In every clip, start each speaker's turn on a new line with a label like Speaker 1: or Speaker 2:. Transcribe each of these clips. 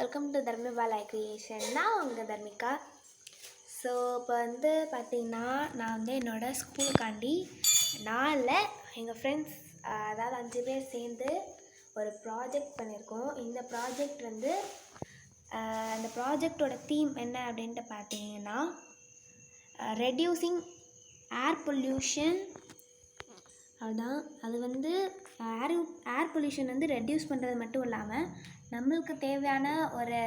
Speaker 1: Welcome to தர்மிபாலா creation. நான் உங்கள் Dharmika. So இப்போ வந்து பார்த்திங்கன்னா நான் வந்து என்னோடய ஸ்கூலுக்காண்டி நாளில் எங்கள் ஃப்ரெண்ட்ஸ் அதாவது 5 பேர் சேர்ந்து ஒரு ப்ராஜெக்ட் பண்ணியிருக்கோம். இந்த ப்ராஜெக்ட் வந்து அந்த ப்ராஜெக்டோட தீம் என்ன அப்படின்ட்டு பார்த்தீங்கன்னா ரெடியூசிங் ஏர் பொல்யூஷன். அதுதான். அது வந்து ஏர் பொல்யூஷன் வந்து ரெடியூஸ் பண்ணுறது மட்டும் இல்லாமல் நம்மளுக்கு தேவையான ஒரு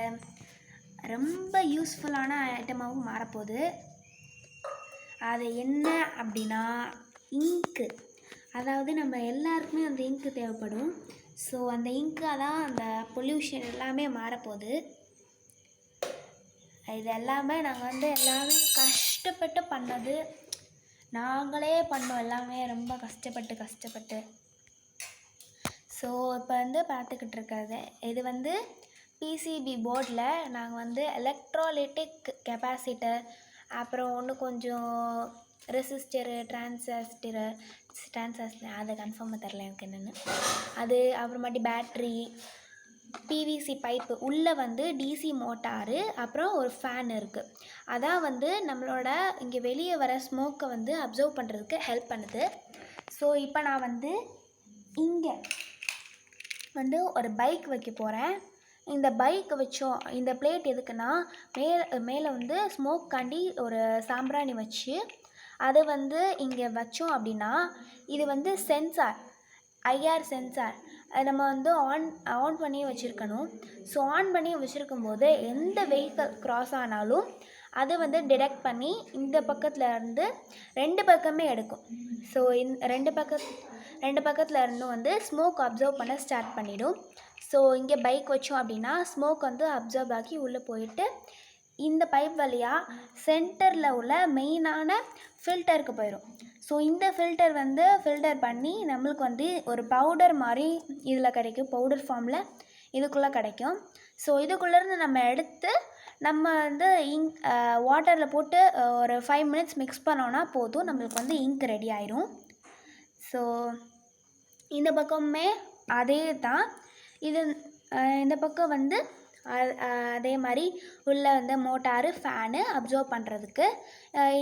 Speaker 1: ரொம்ப யூஸ்ஃபுல்லான ஐட்டமாகவும் மாறப்போகுது. அது என்ன அப்படின்னா இங்க்கு. அதாவது நம்ம எல்லாருக்குமே அந்த இங்க்கு தேவைப்படும். ஸோ அந்த இங்காக தான் அந்த பொல்யூஷன் எல்லாமே மாறப்போகுது. இது எல்லாமே நாங்கள் வந்து எல்லாமே கஷ்டப்பட்டு பண்ணது. நாங்களே பண்ணோம் எல்லாமே ரொம்ப கஷ்டப்பட்டு. ஸோ இப்போ வந்து பார்த்துக்கிட்டு இருக்கிறது இது வந்து பிசிபி போர்டில் நாங்கள் வந்து எலக்ட்ரோலைட்டிக் கெப்பாசிட்டர், அப்புறம் இன்னும் கொஞ்சம் ரெசிஸ்டரு, டிரான்சிஸ்டர் அது கன்ஃபார்மாக தெரில எனக்கு என்னென்னு. அது அப்புறமாட்டி பேட்ரி, பிவிசி பைப்பு, உள்ளே வந்து டிசி மோட்டாரு, அப்புறம் ஒரு ஃபேன் இருக்குது. அதான் வந்து நம்மளோட இங்கே வெளியே வர ஸ்மோக்கை வந்து அப்சர்வ் பண்ணுறதுக்கு ஹெல்ப் பண்ணுது. ஸோ இப்போ நான் வந்து இங்கே வந்து ஒரு பைக் வைக்க போகிறேன். இந்த பைக் வச்சோம், இந்த பிளேட் எதுக்குன்னா மேலே வந்து ஸ்மோக்காண்டி ஒரு சாம்பிராணி வச்சு அதை வந்து இங்கே வச்சோம் அப்படின்னா இது வந்து சென்சார், ஐஆர் சென்சார் நம்ம வந்து ஆன் பண்ணி வச்சுருக்கணும். ஸோ ஆன் பண்ணி வச்சுருக்கும்போது எந்த வெஹிக்கிள் க்ராஸ் ஆனாலும் அது வந்து டிடெக்ட் பண்ணி இந்த பக்கத்தில் இருந்து 2 பக்கமே எடுக்கும். ஸோ ரெண்டு பக்கத்தில் இருந்தும் வந்து ஸ்மோக் அப்சர்வ் பண்ண ஸ்டார்ட் பண்ணிடும். ஸோ இங்கே பைக் வச்சோம் அப்படின்னா ஸ்மோக் வந்து அப்சர்வ் ஆகி உள்ளே போயிட்டு இந்த பைப் வழியாக சென்டரில் உள்ள மெயினான ஃபில்டருக்கு போயிடும். ஸோ இந்த ஃபில்டர் வந்து ஃபில்டர் பண்ணி நம்மளுக்கு வந்து ஒரு பவுடர் மாதிரி இதில் கிடைக்கும், பவுடர் ஃபார்மில் இதுக்குள்ளே கிடைக்கும். ஸோ இதுக்குள்ளேருந்து நம்ம எடுத்து நம்ம வந்து வாட்டரில் போட்டு ஒரு 5 மினிட்ஸ் மிக்ஸ் பண்ணோன்னா போதும், நம்மளுக்கு வந்து இங்க் ரெடி ஆயிரும். ஸோ இந்த பக்கமே அதே தான். இது இந்த பக்கம் வந்து அதே மாதிரி உள்ளே வந்து மோட்டாரு, ஃபேனு அப்சர்வ் பண்ணுறதுக்கு.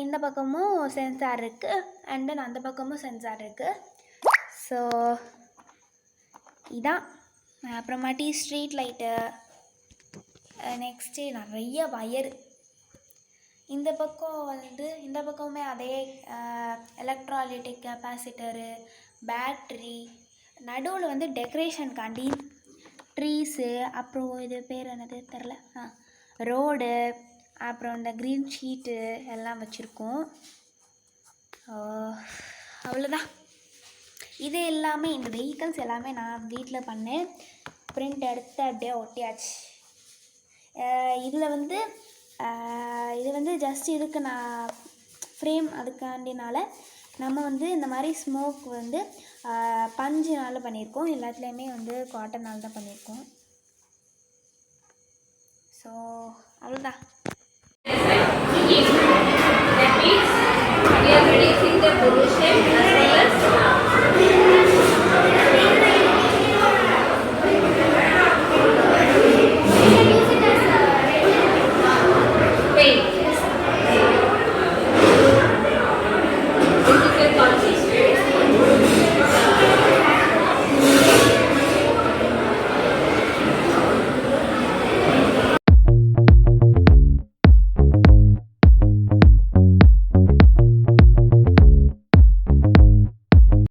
Speaker 1: இந்த பக்கமும் சென்சார் இருக்குது, அண்ட் தென் அந்த பக்கமும் சென்சார் இருக்குது. ஸோ இதான். அப்புறமாட்டி ஸ்ட்ரீட் லைட்டு, நெக்ஸ்ட்டு நிறைய வயரு. இந்த பக்கம் வந்து இந்த பக்கமே அதே எலக்ட்ரோலைட்டிக் கெப்பாசிட்டரு, பேட்ரி, நடுவில் வந்து டெக்கரேஷனுக்காண்டி ட்ரீஸு, அப்புறம் இது பேர் என்னது தெரில, ரோடு, அப்புறம் இந்த க்ரீன் ஷீட்டு எல்லாம் வச்சுருக்கோம். அவ்வளோதான். இது எல்லாமே இந்த வெஹிக்கல்ஸ் எல்லாமே நான் வீட்டில் பண்ணேன். பிரிண்ட் எடுத்து அப்படியே ஒட்டியாச்சு. இதில் வந்து இது வந்து ஜஸ்ட் இதுக்கு நான் ஃப்ரேம் அதுக்காண்டினால நம்ம வந்து இந்த மாதிரி ஸ்மோக் வந்து பஞ்சுனால் பண்ணியிருக்கோம். எல்லாத்துலேயுமே வந்து காட்டனால் தான் பண்ணியிருக்கோம். ஸோ அவ்வளோதான்.